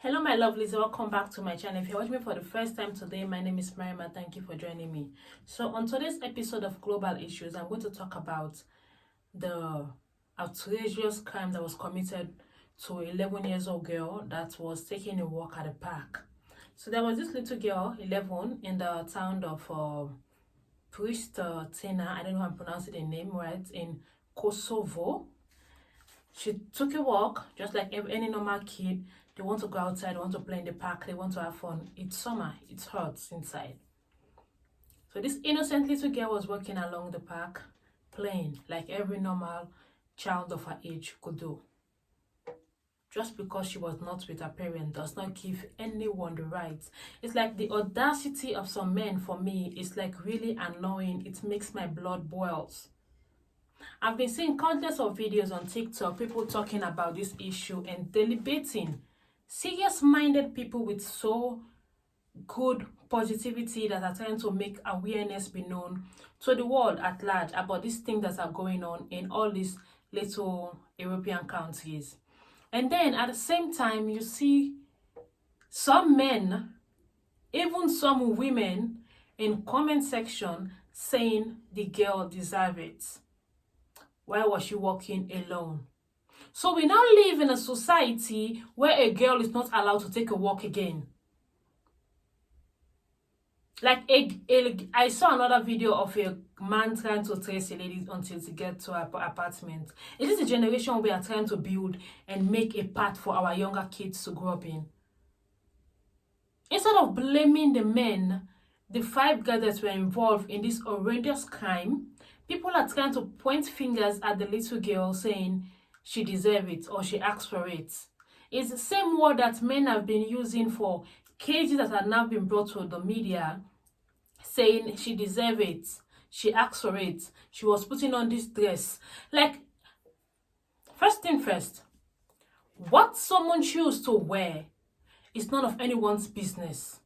Hello my lovelies, welcome back to my channel. If you're watching me for the first time today, my name is Marima. Thank you for joining me. So on today's episode of Global Issues, I'm going to talk about the outrageous crime that was committed to an 11 years old girl that was taking a walk at a park. So there was this little girl, 11, in the town of Pristina, I don't know how I'm pronouncing the name right, in Kosovo. She took a walk just like any normal kid. They want to go outside, they want to play in the park, they want to have fun. It's summer, it's hot inside. So this innocent little girl was walking along the park, playing like every normal child of her age could do. Just because she was not with her parent does not give anyone the right. It's like the audacity of some men, for me, is like really annoying. It makes my blood boils. I've been seeing countless of videos on TikTok, people talking about this issue and debating. Serious-minded people with so good positivity that are trying to make awareness be known to the world at large about these things that are going on in all these little European countries. And then at the same time, you see some men, even some women in comment section saying the girl deserves it. Why was she walking alone? So we now live in a society where a girl is not allowed to take a walk again. Like I saw another video of a man trying to trace a lady until she gets to her apartment. Is this a generation we are trying to build and make a path for our younger kids to grow up in? Instead of blaming the men, the 5 guys that were involved in this horrendous crime, people are trying to point fingers at the little girl saying she deserves it or she asked for it. It's the same word that men have been using for cases that have now been brought to the media, saying she deserves it, she asked for it, she was putting on this dress. Like, first thing first, what someone chooses to wear is none of anyone's business.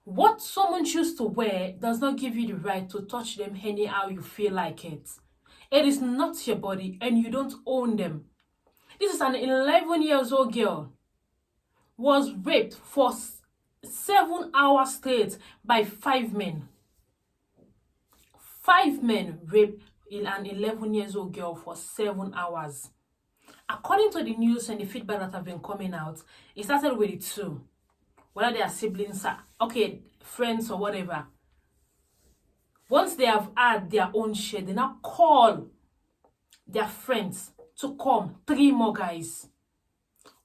What someone chooses to wear does not give you the right to touch them anyhow you feel like it. It is not your body and you don't own them. This is an 11-year-old girl was raped for 7 hours straight by 5 men. 5 men raped an 11-year-old girl for 7 hours. According to the news and the feedback that have been coming out, it started with the 2. Whether they are siblings, okay, friends or whatever. Once they have had their own share, they now call their friends to come. 3 more guys.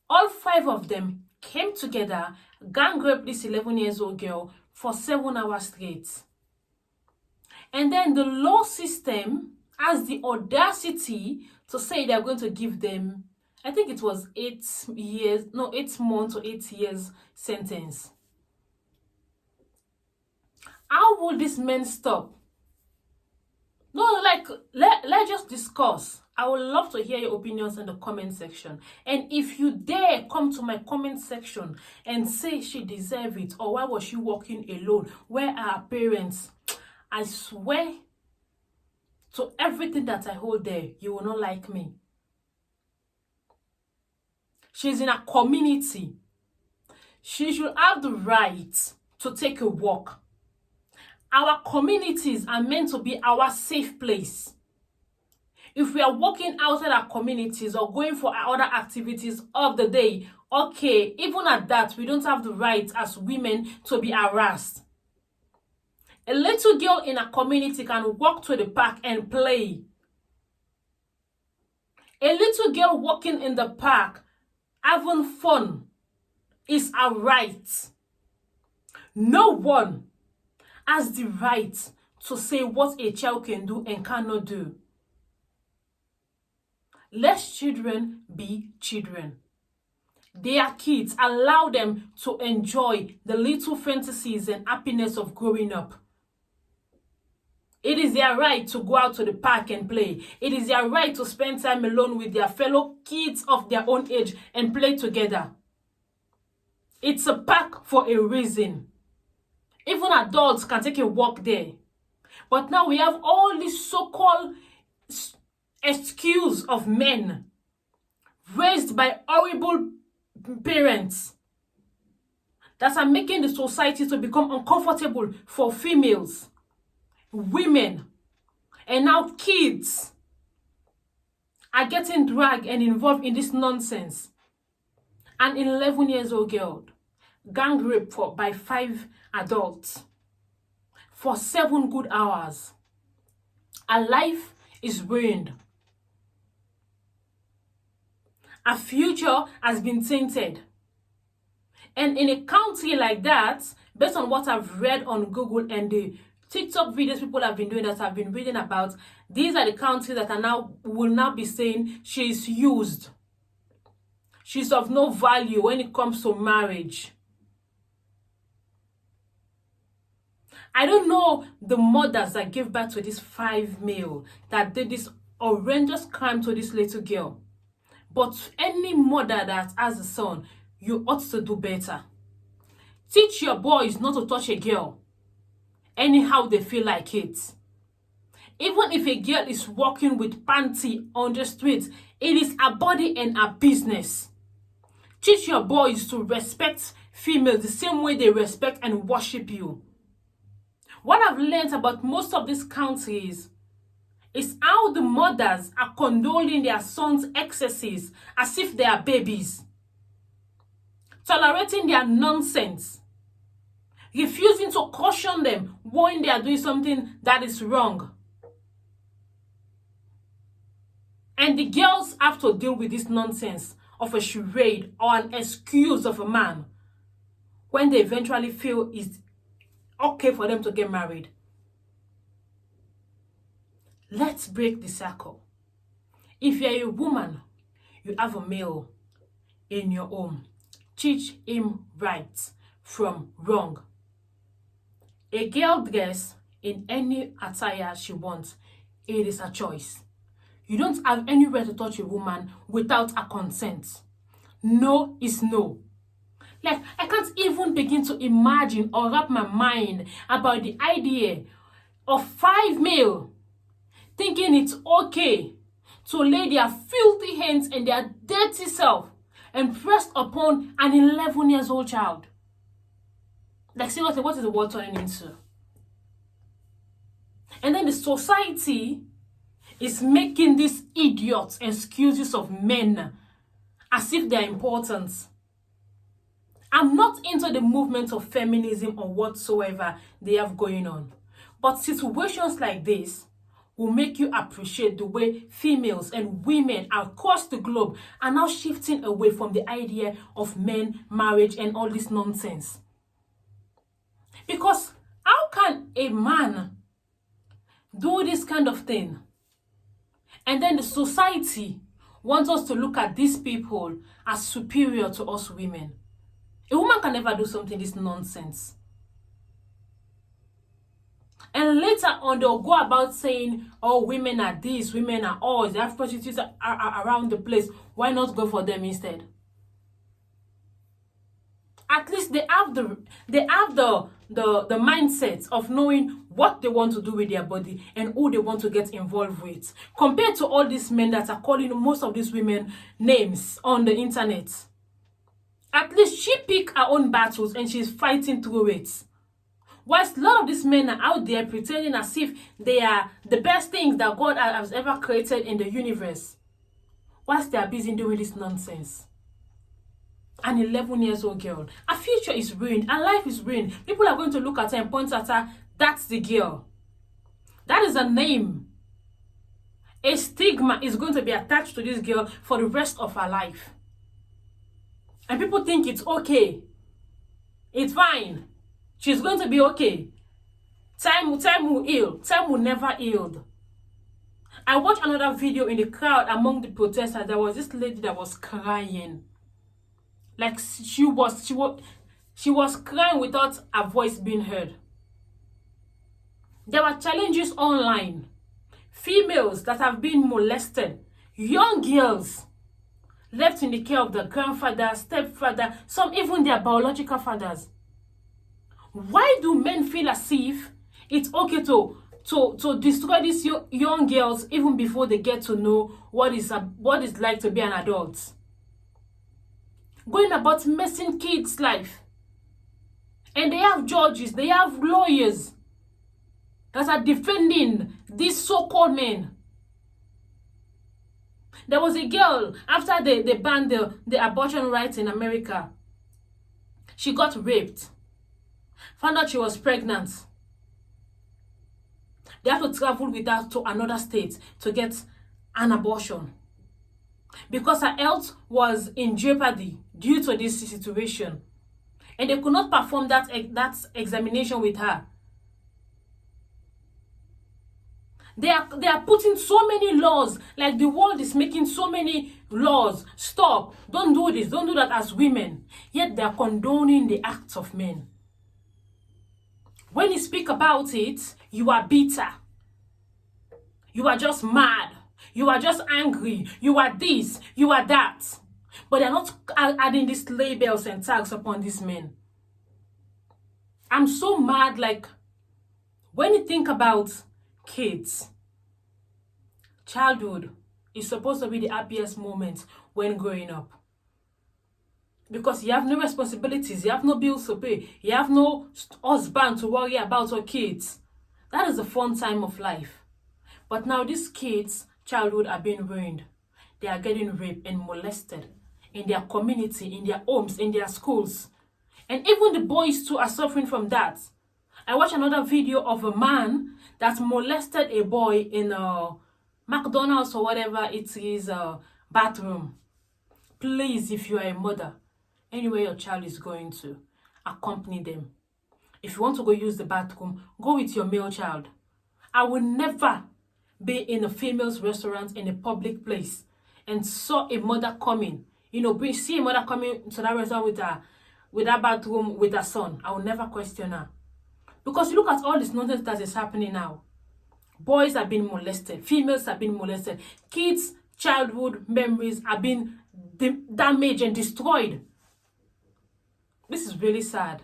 All 5 of them came together, gang raped this 11-year-old girl for 7 hours straight. And then the law system has the audacity to say they are going to give them, I think it was 8 months or 8 years sentence. How will these men stop? No, like, let's just discuss. I would love to hear your opinions in the comment section. And if you dare come to my comment section and say she deserves it, or why was she walking alone, where are her parents, I swear to everything that I hold there, you will not like me. She's in a community. She should have the right to take a walk. Our communities are meant to be our safe place. If we are walking outside our communities or going for other activities of the day, okay, even at that, we don't have the right as women to be harassed. A little girl in a community can walk to the park and play. A little girl walking in the park, having fun, is a right. No one has the right to say what a child can do and cannot do. Let children be children. They are kids. Allow them to enjoy the little fantasies and happiness of growing up. It is their right to go out to the park and play. It is their right to spend time alone with their fellow kids of their own age and play together. It's a park for a reason. Even adults can take a walk there. But now we have all these so-called excuse of men raised by horrible parents that are making the society to become uncomfortable for females, women, and now kids are getting dragged and involved in this nonsense. An 11 years old girl gang raped by 5 adults for 7 good hours. Her life is ruined. Her future has been tainted. And in a country like that, based on what I've read on Google and the TikTok videos people have been doing that I've been reading about, these are the countries that will now be saying she's used. She's of no value when it comes to marriage. I don't know the mothers that gave birth to this 5 male that did this horrendous crime to this little girl. But any mother that has a son, you ought to do better. Teach your boys not to touch a girl anyhow they feel like it. Even if a girl is walking with panty on the street, it is her body and her business. Teach your boys to respect females the same way they respect and worship you. What I've learned about most of these countries is how the mothers are condoling their sons' excesses as if they are babies, tolerating their nonsense, refusing to caution them when they are doing something that is wrong. And the girls have to deal with this nonsense of a charade or an excuse of a man when they eventually feel it's okay for them to get married. Let's break the circle. If you're a woman, you have a male in your home. Teach him right from wrong. A girl dress in any attire she wants. It is her choice. You don't have any right to touch a woman without her consent. No is no. Like, I can't even begin to imagine or wrap my mind about the idea of 5 male thinking it's okay to lay their filthy hands and their dirty self and press upon an 11 years old child. Like, seriously, what is the world turning into? And then the society is making these idiots excuses of men as if they're important. I'm not into the movement of feminism or whatsoever they have going on. But situations like this will make you appreciate the way females and women across the globe are now shifting away from the idea of men, marriage, and all this nonsense. Because how can a man do this kind of thing? And then the society wants us to look at these people as superior to us women. A woman can never do something this nonsense. And later on, they'll go about saying, oh, women are this, women are all, they have prostitutes are around the place. Why not go for them instead? At least they have the mindset of knowing what they want to do with their body and who they want to get involved with. Compared to all these men that are calling most of these women names on the internet. At least she picked her own battles and she's fighting through it. Whilst a lot of these men are out there pretending as if they are the best things that God has ever created in the universe. Whilst they are busy doing this nonsense. An 11 years old girl. Her future is ruined. Her life is ruined. People are going to look at her and point at her. That's the girl. That is a name. A stigma is going to be attached to this girl for the rest of her life. And people think it's okay. It's fine. She's going to be okay. Time will heal. Time will never heal. I watched another video in the crowd among the protesters. There was this lady that was crying. Like she was crying without her voice being heard. There were challenges online. Females that have been molested. Young girls left in the care of their grandfather, stepfather, some even their biological fathers. Why do men feel as if it's okay to destroy these young girls even before they get to know what is like to be an adult? Going about messing kids' life. And they have judges, they have lawyers that are defending these so-called men. There was a girl, after they banned the abortion rights in America, she got raped. Found out she was pregnant. They have to travel with her to another state to get an abortion. Because her health was in jeopardy due to this situation. And they could not perform that examination with her. They are putting so many laws, like the world is making so many laws. Stop, don't do this, don't do that as women. Yet they are condoning the acts of men. When you speak about it, you are bitter. You are just mad. You are just angry. You are this, you are that. But they're not adding these labels and tags upon these men. I'm so mad, like, when you think about kids, childhood is supposed to be the happiest moment when growing up. Because you have no responsibilities, you have no bills to pay, you have no husband to worry about your kids. That is the fun time of life. But now these kids' childhood are being ruined. They are getting raped and molested in their community, in their homes, in their schools. And even the boys too are suffering from that. I watched another video of a man that molested a boy in a McDonald's or whatever it is, bathroom. Please, if you are a mother, anywhere your child is going to, accompany them. If you want to go use the bathroom, go with your male child. I will never be in a female's restaurant in a public place and saw a mother coming. See a mother coming to that restaurant with that bathroom with her son. I will never question her. Because you look at all this nonsense that is happening now. Boys are being molested. Females are being molested. Kids' childhood memories are being damaged and destroyed. This is really sad.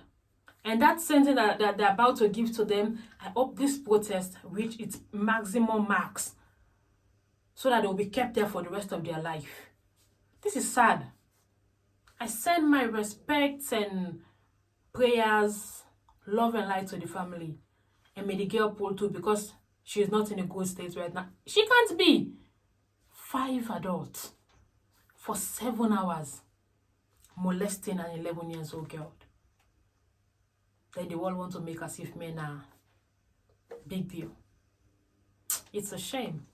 And that sentence that they're about to give to them, I hope this protest reach its maximum marks so that they'll be kept there for the rest of their life. This is sad. I send my respects and prayers, love and light to the family. And may the girl pull too, because she is not in a good state right now. She can't be. 5 adults for 7 hours molesting an 11 years old girl. Then they all want to make as if men are big deal. It's a shame.